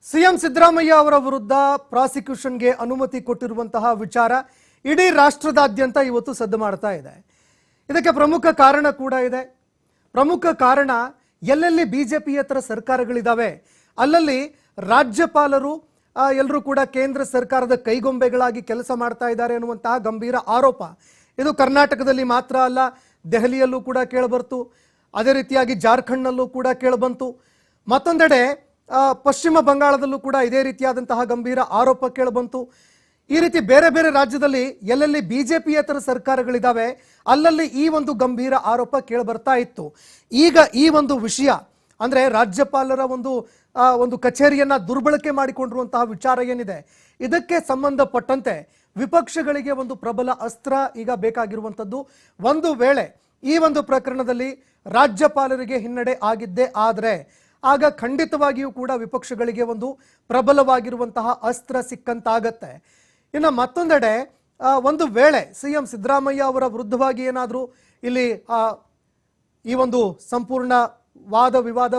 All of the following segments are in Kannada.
ಸಿಎಂ ಸಿದ್ದರಾಮಯ್ಯ ಅವರ ವಿರುದ್ಧ ಪ್ರಾಸಿಕ್ಯೂಷನ್ಗೆ ಅನುಮತಿ ಕೊಟ್ಟಿರುವಂತಹ ವಿಚಾರ ಇಡೀ ರಾಷ್ಟ್ರದಾದ್ಯಂತ ಇವತ್ತು ಸದ್ದು ಮಾಡ್ತಾ ಇದೆ. ಇದಕ್ಕೆ ಪ್ರಮುಖ ಕಾರಣ ಕೂಡ ಇದೆ. ಪ್ರಮುಖ ಕಾರಣ ಎಲ್ಲೆಲ್ಲಿ ಬಿಜೆಪಿಯೇತರ ಸರ್ಕಾರಗಳಿದಾವೆ ಅಲ್ಲಲ್ಲಿ ರಾಜ್ಯಪಾಲರು ಎಲ್ಲರೂ ಕೂಡ ಕೇಂದ್ರ ಸರ್ಕಾರದ ಕೈಗೊಂಬೆಗಳಾಗಿ ಕೆಲಸ ಮಾಡ್ತಾ ಇದ್ದಾರೆ ಅನ್ನುವಂತಹ ಗಂಭೀರ ಆರೋಪ. ಇದು ಕರ್ನಾಟಕದಲ್ಲಿ ಮಾತ್ರ ಅಲ್ಲ, ದೆಹಲಿಯಲ್ಲೂ ಕೂಡ ಕೇಳಬರ್ತು, ಅದೇ ರೀತಿಯಾಗಿ ಜಾರ್ಖಂಡ್ನಲ್ಲೂ ಕೂಡ ಕೇಳಬಂತು. ಮತ್ತೊಂದೆಡೆ ಪಶ್ಚಿಮ ಬಂಗಾಳದಲ್ಲೂ ಕೂಡ ಇದೇ ರೀತಿಯಾದಂತಹ ಗಂಭೀರ ಆರೋಪ ಕೇಳಬಂತು. ಈ ರೀತಿ ಬೇರೆ ಬೇರೆ ರಾಜ್ಯದಲ್ಲಿ ಎಲ್ಲೆಲ್ಲಿ ಬಿಜೆಪಿಯೇತರ ಸರ್ಕಾರಗಳಿದಾವೆ ಅಲ್ಲಲ್ಲಿ ಈ ಒಂದು ಗಂಭೀರ ಆರೋಪ ಕೇಳಬರ್ತಾ ಇತ್ತು. ಈಗ ಈ ಒಂದು ವಿಷಯ ಅಂದ್ರೆ ರಾಜ್ಯಪಾಲರ ಒಂದು ಕಚೇರಿಯನ್ನ ದುರ್ಬಳಕೆ ಮಾಡಿಕೊಂಡಿರುವಂತಹ ವಿಚಾರ ಏನಿದೆ, ಇದಕ್ಕೆ ಸಂಬಂಧಪಟ್ಟಂತೆ ವಿಪಕ್ಷಗಳಿಗೆ ಒಂದು ಪ್ರಬಲ ಅಸ್ತ್ರ ಈಗ ಬೇಕಾಗಿರುವಂಥದ್ದು. ಒಂದು ವೇಳೆ ಈ ಒಂದು ಪ್ರಕರಣದಲ್ಲಿ ರಾಜ್ಯಪಾಲರಿಗೆ ಹಿನ್ನಡೆ ಆಗಿದ್ದೇ ಆದರೆ ಆಗ ಖಂಡಿತವಾಗಿಯೂ ಕೂಡ ವಿಪಕ್ಷಗಳಿಗೆ ಒಂದು ಪ್ರಬಲವಾಗಿರುವಂತಹ ಅಸ್ತ್ರ ಸಿಕ್ಕಂತಾಗತ್ತೆ. ಇನ್ನು ಮತ್ತೊಂದೆಡೆ ಒಂದು ವೇಳೆ ಸಿಎಂ ಸಿದ್ದರಾಮಯ್ಯ ಅವರ ವಿರುದ್ಧವಾಗಿ ಏನಾದರೂ ಇಲ್ಲಿ ಈ ಒಂದು ಸಂಪೂರ್ಣ ವಾದ ವಿವಾದ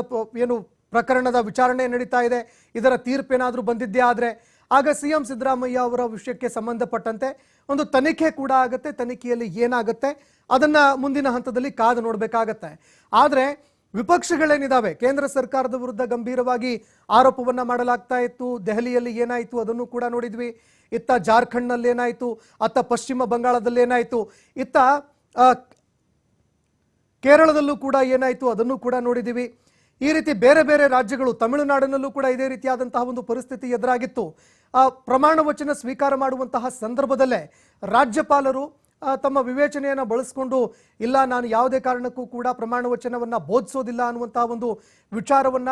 ಏನು ಪ್ರಕರಣದ ವಿಚಾರಣೆ ನಡೀತಾ ಇದೆ, ಇದರ ತೀರ್ಪೇನಾದರೂ ಬಂದಿದ್ದೇ ಆದರೆ ಆಗ ಸಿಎಂ ಸಿದ್ದರಾಮಯ್ಯ ಅವರ ವಿಷಯಕ್ಕೆ ಸಂಬಂಧಪಟ್ಟಂತೆ ಒಂದು ತನಿಖೆ ಕೂಡ ಆಗುತ್ತೆ. ತನಿಖೆಯಲ್ಲಿ ಏನಾಗುತ್ತೆ ಅದನ್ನ ಮುಂದಿನ ಹಂತದಲ್ಲಿ ಕಾದು ನೋಡಬೇಕಾಗತ್ತೆ. ಆದರೆ ವಿಪಕ್ಷಗಳೇನಿದಾವೆ, ಕೇಂದ್ರ ಸರ್ಕಾರದ ವಿರುದ್ಧ ಗಂಭೀರವಾಗಿ ಆರೋಪವನ್ನ ಮಾಡಲಾಗ್ತಾ ಇತ್ತು. ದೆಹಲಿಯಲ್ಲಿ ಏನಾಯಿತು ಅದನ್ನು ಕೂಡ ನೋಡಿದ್ವಿ. ಇತ್ತ ಜಾರ್ಖಂಡ್ನಲ್ಲಿ ಏನಾಯಿತು, ಅತ್ತ ಪಶ್ಚಿಮ ಬಂಗಾಳದಲ್ಲಿ ಏನಾಯಿತು, ಇತ್ತ ಕೇರಳದಲ್ಲೂ ಕೂಡ ಏನಾಯಿತು ಅದನ್ನು ಕೂಡ ನೋಡಿದ್ದೀವಿ. ಈ ರೀತಿ ಬೇರೆ ಬೇರೆ ರಾಜ್ಯಗಳು, ತಮಿಳುನಾಡಿನಲ್ಲೂ ಕೂಡ ಇದೇ ರೀತಿಯಾದಂತಹ ಒಂದು ಪರಿಸ್ಥಿತಿ ಎದುರಾಗಿತ್ತು. ಪ್ರಮಾಣ ವಚನ ಸ್ವೀಕಾರ ಮಾಡುವಂತಹ ಸಂದರ್ಭದಲ್ಲೇ ರಾಜ್ಯಪಾಲರು ತಮ್ಮ ವಿವೇಚನೆಯನ್ನು ಬಳಸಿಕೊಂಡು ಇಲ್ಲ, ನಾನು ಯಾವುದೇ ಕಾರಣಕ್ಕೂ ಕೂಡ ಪ್ರಮಾಣ ವಚನವನ್ನ ಬೋಧಿಸೋದಿಲ್ಲ ಅನ್ನುವಂತಹ ಒಂದು ವಿಚಾರವನ್ನ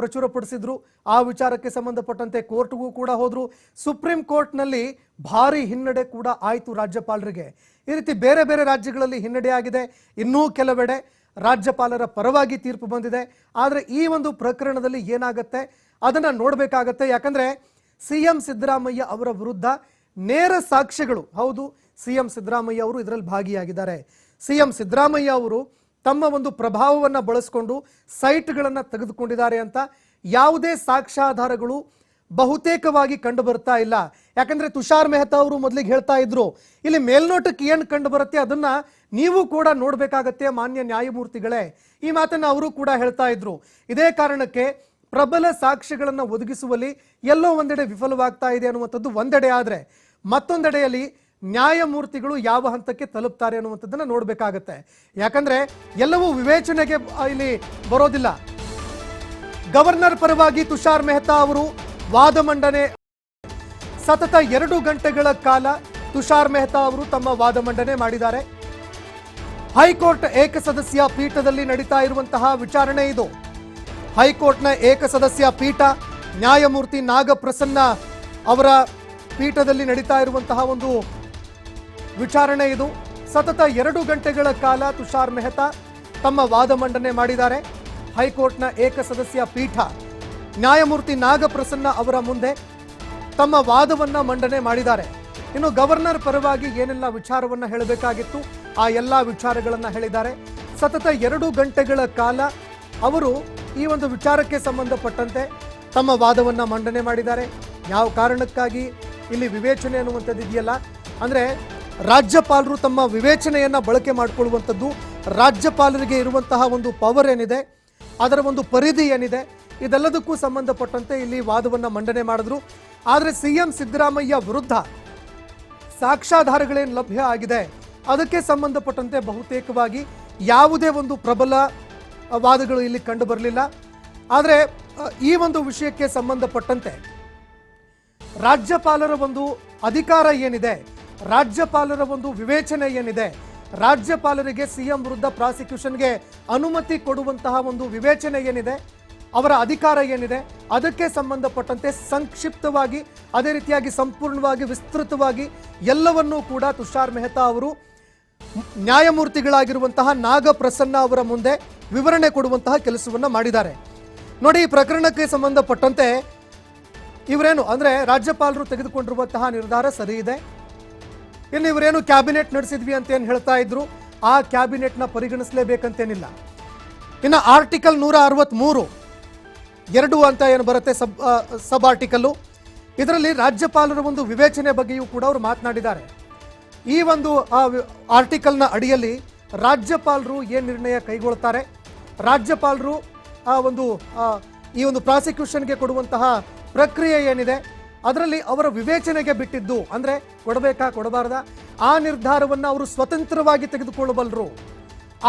ಪ್ರಚುರಪಡಿಸಿದ್ರು. ಆ ವಿಚಾರಕ್ಕೆ ಸಂಬಂಧಪಟ್ಟಂತೆ ಕೋರ್ಟ್ಗೂ ಕೂಡ ಹೋದ್ರು. ಸುಪ್ರೀಂ ಕೋರ್ಟ್ನಲ್ಲಿ ಭಾರಿ ಹಿನ್ನಡೆ ಕೂಡ ಆಯಿತು ರಾಜ್ಯಪಾಲರಿಗೆ. ಈ ರೀತಿ ಬೇರೆ ಬೇರೆ ರಾಜ್ಯಗಳಲ್ಲಿ ಹಿನ್ನಡೆ ಆಗಿದೆ. ಇನ್ನೂ ಕೆಲವೆಡೆ ರಾಜ್ಯಪಾಲರ ಪರವಾಗಿ ತೀರ್ಪು ಬಂದಿದೆ. ಆದರೆ ಈ ಒಂದು ಪ್ರಕರಣದಲ್ಲಿ ಏನಾಗುತ್ತೆ ಅದನ್ನ ನೋಡಬೇಕಾಗತ್ತೆ. ಯಾಕಂದ್ರೆ ಸಿಎಂ ಸಿದ್ದರಾಮಯ್ಯ ಅವರ ವಿರುದ್ಧ ನೇರ ಸಾಕ್ಷ್ಯಗಳು, ಹೌದು ಸಿಎಂ ಸಿದ್ದರಾಮಯ್ಯ ಅವರು ಇದರಲ್ಲಿ ಭಾಗಿಯಾಗಿದ್ದಾರೆ. ಸಿಎಂ ಸಿದ್ದರಾಮಯ್ಯ ಅವರು ತಮ್ಮ ಒಂದು ಪ್ರಭಾವವನ್ನು ಬಳಸಿಕೊಂಡು ಸೈಟ್ಗಳನ್ನು ತೆಗೆದುಕೊಂಡಿದ್ದಾರೆ ಅಂತ ಯಾವುದೇ ಸಾಕ್ಷ್ಯಾಧಾರಗಳು ಬಹುತೇಕವಾಗಿ ಕಂಡು ಬರ್ತಾ ಇಲ್ಲ. ಯಾಕಂದ್ರೆ ತುಷಾರ್ ಮೆಹ್ತಾ ಅವರು ಮೊದಲಿಗೆ ಹೇಳ್ತಾ ಇದ್ರು, ಇಲ್ಲಿ ಮೇಲ್ನೋಟಕ್ಕೆ ಏನು ಕಂಡು ಬರುತ್ತೆ ಅದನ್ನ ನೀವು ಕೂಡ ನೋಡಬೇಕಾಗತ್ತೆ ಮಾನ್ಯ ನ್ಯಾಯಮೂರ್ತಿಗಳೇ. ಈ ಮಾತನ್ನ ಅವರು ಕೂಡ ಹೇಳ್ತಾ ಇದ್ರು. ಇದೇ ಕಾರಣಕ್ಕೆ ಪ್ರಬಲ ಸಾಕ್ಷ್ಯಗಳನ್ನು ಒದಗಿಸುವಲ್ಲಿ ಎಲ್ಲೋ ಒಂದೆಡೆ ವಿಫಲವಾಗ್ತಾ ಇದೆ ಅನ್ನುವಂಥದ್ದು ಒಂದೆಡೆ. ಆದರೆ ಮತ್ತೊಂದೆಡೆಯಲ್ಲಿ ನ್ಯಾಯಮೂರ್ತಿಗಳು ಯಾವ ಹಂತಕ್ಕೆ ತಲುಪ್ತಾರೆ ಅನ್ನುವಂಥದ್ದನ್ನ ನೋಡಬೇಕಾಗತ್ತೆ. ಯಾಕಂದ್ರೆ ಎಲ್ಲವೂ ವಿವೇಚನೆಗೆ ಇಲ್ಲಿ ಬರೋದಿಲ್ಲ. ಗವರ್ನರ್ ಪರವಾಗಿ ತುಷಾರ್ ಮೆಹ್ತಾ ಅವರು ವಾದ ಮಂಡನೆ ಸತತ 2 ಗಂಟೆಗಳ ಕಾಲ ತುಷಾರ್ ಮೆಹ್ತಾ ಅವರು ತಮ್ಮ ವಾದ ಮಂಡನೆ ಮಾಡಿದ್ದಾರೆ. ಹೈಕೋರ್ಟ್ ಏಕಸದಸ್ಯ ಪೀಠದಲ್ಲಿ ನಡೀತಾ ಇರುವಂತಹ ವಿಚಾರಣೆ ಇದು. ಹೈಕೋರ್ಟ್ನ ಏಕಸದಸ್ಯ ಪೀಠ, ನ್ಯಾಯಮೂರ್ತಿ ನಾಗಪ್ರಸನ್ನ ಅವರ ಪೀಠದಲ್ಲಿ ನಡೀತಾ ಇರುವಂತಹ ಒಂದು ವಿಚಾರಣೆ ಇದು. ಸತತ 2 ಗಂಟೆಗಳ ಕಾಲ ತುಷಾರ್ ಮೆಹ್ತಾ ತಮ್ಮ ವಾದ ಮಂಡನೆ ಮಾಡಿದ್ದಾರೆ. ಹೈಕೋರ್ಟ್ನ ಏಕಸದಸ್ಯ ಪೀಠ ನ್ಯಾಯಮೂರ್ತಿ ನಾಗಪ್ರಸನ್ನ ಅವರ ಮುಂದೆ ತಮ್ಮ ವಾದವನ್ನ ಮಂಡನೆ ಮಾಡಿದ್ದಾರೆ. ಇನ್ನು ಗವರ್ನರ್ ಪರವಾಗಿ ಏನೆಲ್ಲ ವಿಚಾರವನ್ನ ಹೇಳಬೇಕಾಗಿತ್ತು ಆ ಎಲ್ಲ ವಿಚಾರಗಳನ್ನ ಹೇಳಿದ್ದಾರೆ. ಸತತ 2 ಗಂಟೆಗಳ ಕಾಲ ಅವರು ಈ ಒಂದು ವಿಚಾರಕ್ಕೆ ಸಂಬಂಧಪಟ್ಟಂತೆ ತಮ್ಮ ವಾದವನ್ನ ಮಂಡನೆ ಮಾಡಿದ್ದಾರೆ. ಯಾವ ಕಾರಣಕ್ಕಾಗಿ ಇಲ್ಲಿ ವಿವೇಚನೆ ಅನ್ನುವಂಥದ್ದು ಇದೆಯಲ್ಲ, ಅಂದ್ರೆ ರಾಜ್ಯಪಾಲರು ತಮ್ಮ ವಿವೇಚನೆಯನ್ನ ಬಳಕೆ ಮಾಡಿಕೊಳ್ಳುವಂಥದ್ದು, ರಾಜ್ಯಪಾಲರಿಗೆ ಇರುವಂತಹ ಒಂದು ಪವರ್ ಏನಿದೆ, ಅದರ ಒಂದು ಪರಿಧಿ ಏನಿದೆ, ಇದೆಲ್ಲದಕ್ಕೂ ಸಂಬಂಧಪಟ್ಟಂತೆ ಇಲ್ಲಿ ವಾದವನ್ನ ಮಂಡನೆ ಮಾಡಿದ್ರು. ಆದರೆ ಸಿಎಂ ಸಿದ್ದರಾಮಯ್ಯ ವಿರುದ್ಧ ಸಾಕ್ಷ್ಯಾಧಾರಗಳೇನು ಲಭ್ಯ ಆಗಿದೆ ಅದಕ್ಕೆ ಸಂಬಂಧಪಟ್ಟಂತೆ ಬಹುತೇಕವಾಗಿ ಯಾವುದೇ ಒಂದು ಪ್ರಬಲ ವಾದಗಳು ಇಲ್ಲಿ ಕಂಡು ಬರಲಿಲ್ಲ. ಆದರೆ ಈ ಒಂದು ವಿಷಯಕ್ಕೆ ಸಂಬಂಧಪಟ್ಟಂತೆ ರಾಜ್ಯಪಾಲರ ಒಂದು ಅಧಿಕಾರ ಏನಿದೆ, ರಾಜ್ಯಪಾಲರ ಒಂದು ವಿವೇಚನೆ ಏನಿದೆ, ರಾಜ್ಯಪಾಲರಿಗೆ ಸಿಎಂ ವಿರುದ್ಧ ಪ್ರಾಸಿಕ್ಯೂಷನ್ಗೆ ಅನುಮತಿ ಕೊಡುವಂತಹ ಒಂದು ವಿವೇಚನೆ ಏನಿದೆ, ಅವರ ಅಧಿಕಾರ ಏನಿದೆ, ಅದಕ್ಕೆ ಸಂಬಂಧಪಟ್ಟಂತೆ ಸಂಕ್ಷಿಪ್ತವಾಗಿ ಅದೇ ರೀತಿಯಾಗಿ ಸಂಪೂರ್ಣವಾಗಿ ವಿಸ್ತೃತವಾಗಿ ಎಲ್ಲವನ್ನೂ ಕೂಡ ತುಷಾರ್ ಮೆಹ್ತಾ ಅವರು ನ್ಯಾಯಮೂರ್ತಿಗಳಾಗಿರುವಂತಹ ನಾಗಪ್ರಸನ್ನ ಅವರ ಮುಂದೆ ವಿವರಣೆ ಕೊಡುವಂತಹ ಕೆಲಸವನ್ನ ಮಾಡಿದ್ದಾರೆ. ನೋಡಿ, ಈ ಪ್ರಕರಣಕ್ಕೆ ಸಂಬಂಧಪಟ್ಟಂತೆ ಇವರೇನು ಅಂದ್ರೆ ರಾಜ್ಯಪಾಲರು ತೆಗೆದುಕೊಂಡಿರುವಂತಹ ನಿರ್ಧಾರ ಸರಿ ಇದೆ. ಇನ್ನು ಇವರೇನು ಕ್ಯಾಬಿನೆಟ್ ನಡೆಸಿದ್ವಿ ಅಂತ ಏನು ಹೇಳ್ತಾ ಇದ್ರು, ಆ ಕ್ಯಾಬಿನೆಟ್ನ ಪರಿಗಣಿಸಲೇಬೇಕಂತೇನಿಲ್ಲ. ಇನ್ನು ಆರ್ಟಿಕಲ್ 163 2 ಅಂತ ಏನು ಬರುತ್ತೆ ಸಬ್ ಆರ್ಟಿಕಲ್ಲು, ಇದರಲ್ಲಿ ರಾಜ್ಯಪಾಲರ ಒಂದು ವಿವೇಚನೆ ಬಗ್ಗೆಯೂ ಕೂಡ ಅವರು ಮಾತನಾಡಿದ್ದಾರೆ. ಈ ಒಂದು ಆರ್ಟಿಕಲ್ನ ಅಡಿಯಲ್ಲಿ ರಾಜ್ಯಪಾಲರು ಏನು ನಿರ್ಣಯ ಕೈಗೊಳ್ತಾರೆ, ರಾಜ್ಯಪಾಲರು ಈ ಒಂದು ಪ್ರಾಸಿಕ್ಯೂಷನ್ಗೆ ಕೊಡುವಂತಹ ಪ್ರಕ್ರಿಯೆ ಏನಿದೆ ಅದರಲ್ಲಿ ಅವರ ವಿವೇಚನೆಗೆ ಬಿಟ್ಟಿದ್ದು, ಅಂದರೆ ಕೊಡಬೇಕಾ ಕೊಡಬಾರ್ದಾ ಆ ನಿರ್ಧಾರವನ್ನು ಅವರು ಸ್ವತಂತ್ರವಾಗಿ ತೆಗೆದುಕೊಳ್ಳಬಲ್ಲರು,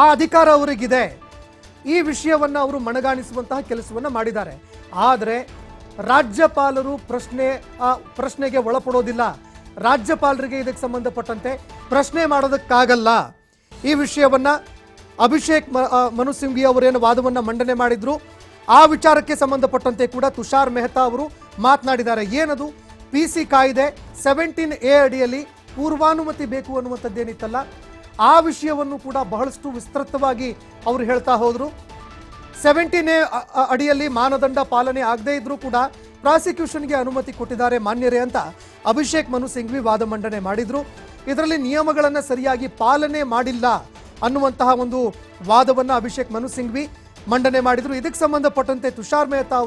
ಆ ಅಧಿಕಾರ ಅವರಿಗಿದೆ. ಈ ವಿಷಯವನ್ನು ಅವರು ಮನಗಾಣಿಸುವಂತಹ ಕೆಲಸವನ್ನು ಮಾಡಿದ್ದಾರೆ. ಆದರೆ ರಾಜ್ಯಪಾಲರು ಪ್ರಶ್ನೆಗೆ ಒಳಪಡೋದಿಲ್ಲ. ರಾಜ್ಯಪಾಲರಿಗೆ ಇದಕ್ಕೆ ಸಂಬಂಧಪಟ್ಟಂತೆ ಪ್ರಶ್ನೆ ಮಾಡೋದಕ್ಕಾಗಲ್ಲ. ಈ ವಿಷಯವನ್ನ ಅಭಿಷೇಕ್ ಮನು ಸಿಂಘ್ವಿ ಅವರೇನು ವಾದವನ್ನು ಮಂಡನೆ ಮಾಡಿದ್ರು ಆ ವಿಚಾರಕ್ಕೆ ಸಂಬಂಧಪಟ್ಟಂತೆ ಕೂಡ ತುಷಾರ್ ಮೆಹ್ತಾ ಅವರು ಮಾತನಾಡಿದ್ದಾರೆ. ಏನದು PC ಕಾಯ್ದೆ 17A ಅಡಿಯಲ್ಲಿ ಪೂರ್ವಾನುಮತಿ ಬೇಕು ಅನ್ನುವಂಥದ್ದೇನಿತ್ತಲ್ಲ ಆ ವಿಷಯವನ್ನು ಕೂಡ ಬಹಳಷ್ಟು ವಿಸ್ತೃತವಾಗಿ ಅವರು ಹೇಳ್ತಾ ಹೋದರು. 17A ಅಡಿಯಲ್ಲಿ ಮಾನದಂಡ ಪಾಲನೆ ಆಗದೇ ಇದ್ರೂ ಕೂಡ ಪ್ರಾಸಿಕ್ಯೂಷನ್ಗೆ ಅನುಮತಿ ಕೊಟ್ಟಿದ್ದಾರೆ ಮಾನ್ಯರೇ ಅಂತ ಅಭಿಷೇಕ್ ಮನು ಸಿಂಘ್ವಿ ವಾದ ಮಂಡನೆ ಮಾಡಿದ್ರು. ಇದರಲ್ಲಿ ನಿಯಮಗಳನ್ನು ಸರಿಯಾಗಿ ಪಾಲನೆ ಮಾಡಿಲ್ಲ ಅನ್ನುವಂತಹ ಒಂದು ವಾದವನ್ನು ಅಭಿಷೇಕ್ ಮನು ಸಿಂಘ್ವಿ ಮಂಡನೆ ಮಾಡಿದ್ರು. ಇದಕ್ಕೆ ಸಂಬಂಧಪಟ್ಟಂತೆ ತುಷಾರ್ ಮೆಹ್ತಾ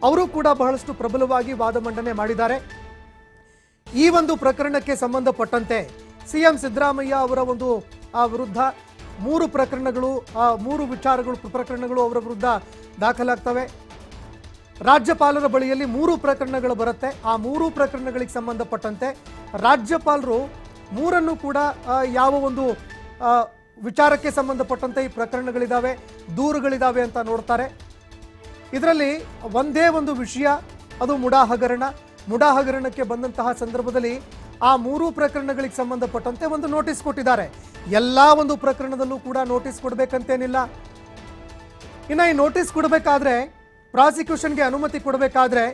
ಅವರು ಕೂಡ ಬಹಳಷ್ಟು ಪ್ರಬಲವಾಗಿ ವಾದ ಮಂಡನೆ ಮಾಡಿದ್ದಾರೆ. ಈ ಒಂದು ಪ್ರಕರಣಕ್ಕೆ ಸಂಬಂಧಪಟ್ಟಂತೆ CM ಸಿದ್ದರಾಮಯ್ಯ ಅವರ ಒಂದು ವಿರುದ್ಧ 3 ಪ್ರಕರಣಗಳು 3 ಪ್ರಕರಣಗಳು ಅವರ ವಿರುದ್ಧ ದಾಖಲಾಗ್ತವೆ. ರಾಜ್ಯಪಾಲರ ಬಳಿಯಲ್ಲಿ 3 ಪ್ರಕರಣಗಳು ಬರುತ್ತೆ. ಆ 3 ಪ್ರಕರಣಗಳಿಗೆ ಸಂಬಂಧಪಟ್ಟಂತೆ ರಾಜ್ಯಪಾಲರು 3 ಕೂಡ ಯಾವ ಒಂದು ವಿಚಾರಕ್ಕೆ ಸಂಬಂಧಪಟ್ಟಂತೆ ಈ ಪ್ರಕರಣಗಳಿದ್ದಾವೆ, ದೂರುಗಳಿದ್ದಾವೆ ಅಂತ ನೋಡ್ತಾರೆ. ಇದರಲ್ಲಿ ಒಂದೇ ಒಂದು ವಿಷಯ, ಅದು ಮುಡಾ ಹಗರಣಕ್ಕೆ ಬಂದಂತಹ ಸಂದರ್ಭದಲ್ಲಿ ಆ 3 ಪ್ರಕರಣಗಳಿಗೆ ಸಂಬಂಧಪಟ್ಟಂತೆ ಒಂದು ನೋಟಿಸ್ ಕೊಟ್ಟಿದ್ದಾರೆ. ಎಲ್ಲ ಒಂದು ಪ್ರಕರಣದಲ್ಲೂ ಕೂಡ ನೋಟಿಸ್ ಕೊಡಬೇಕಂತೇನಿಲ್ಲ. ಇನ್ನು ಈ ನೋಟಿಸ್ ಕೊಡಬೇಕಾದ್ರೆ ಪ್ರಾಸಿಕ್ಯೂಷನ್ಗೆ ಅನುಮತಿ ಕೊಡಬೇಕಾದ್ರೆ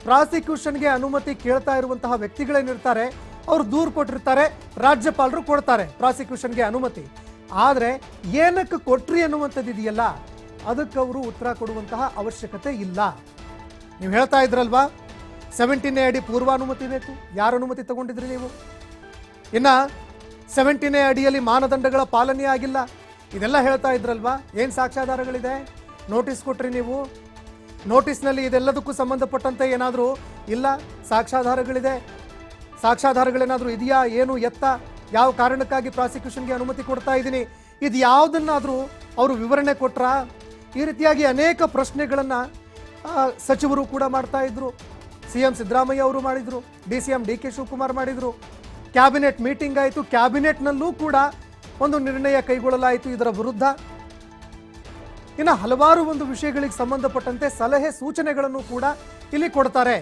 ಪ್ರಾಸಿಕ್ಯೂಷನ್ಗೆ ಅನುಮತಿ ಕೇಳ್ತಾ ಇರುವಂತಹ ವ್ಯಕ್ತಿಗಳೇನಿರ್ತಾರೆ ಅವರು ದೂರು ಕೊಟ್ಟಿರ್ತಾರೆ, ರಾಜ್ಯಪಾಲರು ಕೊಡ್ತಾರೆ ಪ್ರಾಸಿಕ್ಯೂಷನ್ಗೆ ಅನುಮತಿ. ಆದರೆ ಏನಕ್ಕೆ ಕೊಟ್ರಿ ಅನ್ನುವಂಥದ್ದು ಇದೆಯಲ್ಲ ಅದಕ್ಕೆ ಅವರು ಉತ್ತರ ಕೊಡುವಂತಹ ಅವಶ್ಯಕತೆ ಇಲ್ಲ. ನೀವು ಹೇಳ್ತಾ ಇದ್ರಲ್ವಾ 17A ಅಡಿ ಪೂರ್ವಾನುಮತಿ ಬೇಕು, ಯಾರು ಅನುಮತಿ ತಗೊಂಡಿದ್ರಿ ನೀವು? ಇನ್ನು 17A ಅಡಿಯಲ್ಲಿ ಮಾನದಂಡಗಳ ಪಾಲನೆ ಆಗಿಲ್ಲ ಇದೆಲ್ಲ ಹೇಳ್ತಾ ಇದ್ರಲ್ವಾ, ಏನು ಸಾಕ್ಷ್ಯಾಧಾರಗಳಿದೆ? ನೋಟಿಸ್ ಕೊಟ್ರಿ ನೀವು, ನೋಟಿಸ್ನಲ್ಲಿ ಇದೆಲ್ಲದಕ್ಕೂ ಸಂಬಂಧಪಟ್ಟಂತೆ ಏನಾದರೂ ಇಲ್ಲ, ಸಾಕ್ಷ್ಯಾಧಾರಗಳಿದೆ, ಸಾಕ್ಷ್ಯಾಧಾರಗಳೇನಾದರೂ ಇದೆಯಾ, ಏನು ಎತ್ತ, ಯಾವ ಕಾರಣಕ್ಕಾಗಿ ಪ್ರಾಸಿಕ್ಯೂಷನ್ಗೆ ಅನುಮತಿ ಕೊಡ್ತಾ ಇದ್ದೀನಿ, ಇದು ಯಾವುದನ್ನಾದರೂ ಅವರು ವಿವರಣೆ ಕೊಟ್ರಾ? ಈ ರೀತಿಯಾಗಿ ಅನೇಕ ಪ್ರಶ್ನೆಗಳನ್ನು ಸಚಿವರು ಕೂಡ ಮಾಡ್ತಾ ಇದ್ರು. CM ಸಿದ್ದರಾಮಯ್ಯ ಅವರು ಮಾಡಿದರು, DCM DK ಶಿವಕುಮಾರ್ ಮಾಡಿದರು. ಕ್ಯಾಬಿನೆಟ್ ಮೀಟಿಂಗ್ ಆಯಿತು, ಕ್ಯಾಬಿನೆಟ್ನಲ್ಲೂ ಕೂಡ ಒಂದು ನಿರ್ಣಯ ಕೈಗೊಳ್ಳಲಾಯಿತು ಇದರ ವಿರುದ್ಧ. ಇನ್ನು ಹಲವಾರು ಒಂದು ವಿಷಯಗಳಿಗೆ ಸಂಬಂಧಪಟ್ಟಂತೆ ಸಲಹೆ ಸೂಚನೆಗಳನ್ನು ಕೂಡ ಇಲ್ಲಿ ಕೊಡ್ತಾರೆ.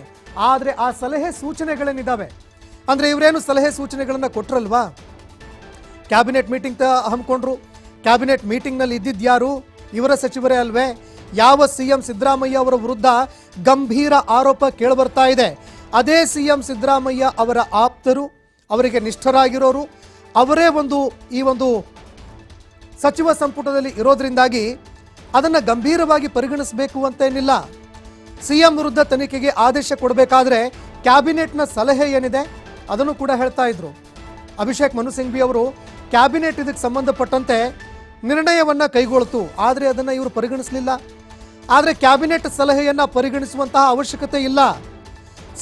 ಆದರೆ ಆ ಸಲಹೆ ಸೂಚನೆಗಳೇನಿದ್ದಾವೆ ಅಂದರೆ ಇವರೇನು ಸಲಹೆ ಸೂಚನೆಗಳನ್ನು ಕೊಟ್ಟರಲ್ವಾ, ಕ್ಯಾಬಿನೆಟ್ ಮೀಟಿಂಗ್ ಹಮ್ಮಿಕೊಂಡ್ರು, ಕ್ಯಾಬಿನೆಟ್ ಮೀಟಿಂಗ್ನಲ್ಲಿ ಇದ್ದಿದ್ಯಾರು? ಇವರ ಸಚಿವರೇ ಅಲ್ವೇ? ಯಾವ CM ಸಿದ್ದರಾಮಯ್ಯ ಅವರ ವಿರುದ್ಧ ಗಂಭೀರ ಆರೋಪ ಕೇಳಿಬರ್ತಾ ಇದೆ ಅದೇ CM ಸಿದ್ದರಾಮಯ್ಯ ಅವರ ಆಪ್ತರು, ಅವರಿಗೆ ನಿಷ್ಠರಾಗಿರೋರು, ಅವರೇ ಈ ಒಂದು ಸಚಿವ ಸಂಪುಟದಲ್ಲಿ ಇರೋದ್ರಿಂದಾಗಿ ಅದನ್ನು ಗಂಭೀರವಾಗಿ ಪರಿಗಣಿಸಬೇಕು ಅಂತೇನಿಲ್ಲ. CM ವಿರುದ್ಧ ತನಿಖೆಗೆ ಆದೇಶ ಕೊಡಬೇಕಾದ್ರೆ ಕ್ಯಾಬಿನೆಟ್ನ ಸಲಹೆ ಏನಿದೆ ಅದನ್ನು ಕೂಡ ಹೇಳ್ತಾ ಇದ್ರು. ಅಭಿಷೇಕ್ ಮನು ಸಿಂಘ್ವಿ ಅವರು ಕ್ಯಾಬಿನೆಟ್ ಇದಕ್ಕೆ ಸಂಬಂಧಪಟ್ಟಂತೆ ನಿರ್ಣಯವನ್ನು ಕೈಗೊಳ್ತು, ಆದರೆ ಅದನ್ನು ಇವರು ಪರಿಗಣಿಸಲಿಲ್ಲ. ಆದರೆ ಕ್ಯಾಬಿನೆಟ್ ಸಲಹೆಯನ್ನು ಪರಿಗಣಿಸುವಂತಹ ಅವಶ್ಯಕತೆ ಇಲ್ಲ.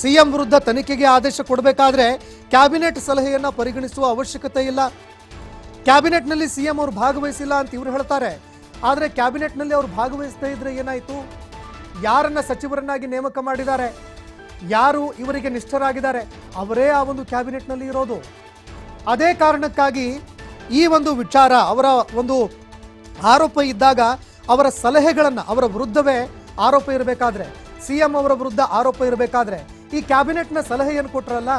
CM ವಿರುದ್ಧ ತನಿಖೆಗೆ ಆದೇಶ ಕೊಡಬೇಕಾದ್ರೆ ಕ್ಯಾಬಿನೆಟ್ ಸಲಹೆಯನ್ನು ಪರಿಗಣಿಸುವ ಅವಶ್ಯಕತೆ ಇಲ್ಲ. ಕ್ಯಾಬಿನೆಟ್ನಲ್ಲಿ CM ಅವರು ಭಾಗವಹಿಸಿಲ್ಲ ಅಂತ ಇವರು ಹೇಳ್ತಾರೆ. ಆದರೆ ಕ್ಯಾಬಿನೆಟ್ನಲ್ಲಿ ಅವರು ಭಾಗವಹಿಸದೇ ಇದ್ರೆ ಏನಾಯಿತು? ಯಾರನ್ನ ಸಚಿವರನ್ನಾಗಿ ನೇಮಕ ಮಾಡಿದ್ದಾರೆ, ಯಾರು ಇವರಿಗೆ ನಿಷ್ಠರಾಗಿದ್ದಾರೆ ಅವರೇ ಆ ಒಂದು ಕ್ಯಾಬಿನೆಟ್ನಲ್ಲಿ ಇರೋದು. ಅದೇ ಕಾರಣಕ್ಕಾಗಿ ಈ ಒಂದು ವಿಚಾರ ಅವರ ಒಂದು ಆರೋಪ ಇದ್ದಾಗ ಅವರ ಸಲಹೆಗಳನ್ನು, ಅವರ ವಿರುದ್ಧವೇ ಆರೋಪ ಇರಬೇಕಾದ್ರೆ, CM ಅವರ ವಿರುದ್ಧ ಆರೋಪ ಇರಬೇಕಾದ್ರೆ ಈ ಕ್ಯಾಬಿನೆಟ್ನ ಸಲಹೆಯನ್ನು ಕೊಟ್ಟರಲ್ಲ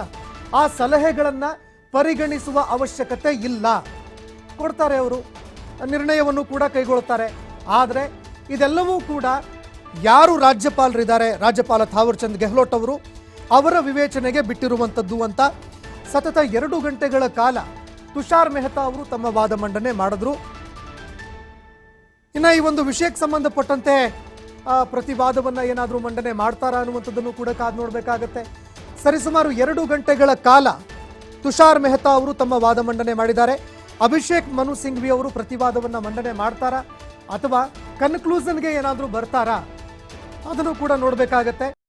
ಆ ಸಲಹೆಗಳನ್ನು ಪರಿಗಣಿಸುವ ಅವಶ್ಯಕತೆ ಇಲ್ಲ. ಕೊಡ್ತಾರೆ ಅವರು, ನಿರ್ಣಯವನ್ನು ಕೂಡ ಕೈಗೊಳ್ಳುತ್ತಾರೆ. ಆದರೆ ಇದೆಲ್ಲವೂ ಕೂಡ ಯಾರು ರಾಜ್ಯಪಾಲರಿದ್ದಾರೆ, ರಾಜ್ಯಪಾಲ ಥಾವರ್ ಚಂದ್ ಗೆಹ್ಲೋಟ್ ಅವರು, ಅವರ ವಿವೇಚನೆಗೆ ಬಿಟ್ಟಿರುವಂಥದ್ದು ಅಂತ ಸತತ 2 ಗಂಟೆಗಳ ಕಾಲ ತುಷಾರ್ ಮೆಹ್ತಾ ಅವರು ತಮ್ಮ ವಾದ ಮಂಡನೆ ಮಾಡಿದ್ರು. ಇನ್ನು ಈ ಒಂದು ವಿಷಯಕ್ಕೆ ಸಂಬಂಧಪಟ್ಟಂತೆ ಪ್ರತಿವಾದವನ್ನು ಏನಾದರೂ ಮಂಡನೆ ಮಾಡ್ತಾರಾ ಅನ್ನುವಂಥದ್ದನ್ನು ಕೂಡ ಕಾದು ನೋಡಬೇಕಾಗತ್ತೆ. ಸರಿಸುಮಾರು 2 ಗಂಟೆಗಳ ಕಾಲ ತುಷಾರ್ ಮೆಹ್ತಾ ಅವರು ತಮ್ಮ ವಾದ ಮಂಡನೆ ಮಾಡಿದ್ದಾರೆ. ಅಭಿಷೇಕ್ ಮನು ಸಿಂಘ್ವಿ ಅವರು ಪ್ರತಿವಾದವನ್ನು ಮಂಡನೆ ಮಾಡ್ತಾರಾ ಅಥವಾ ಕನ್ಕ್ಲೂಷನ್ಗೆ ಏನಾದರೂ ಬರ್ತಾರಾ? ಅದನ್ನು ಕೂಡ ನೋಡಬೇಕಾಗತ್ತೆ.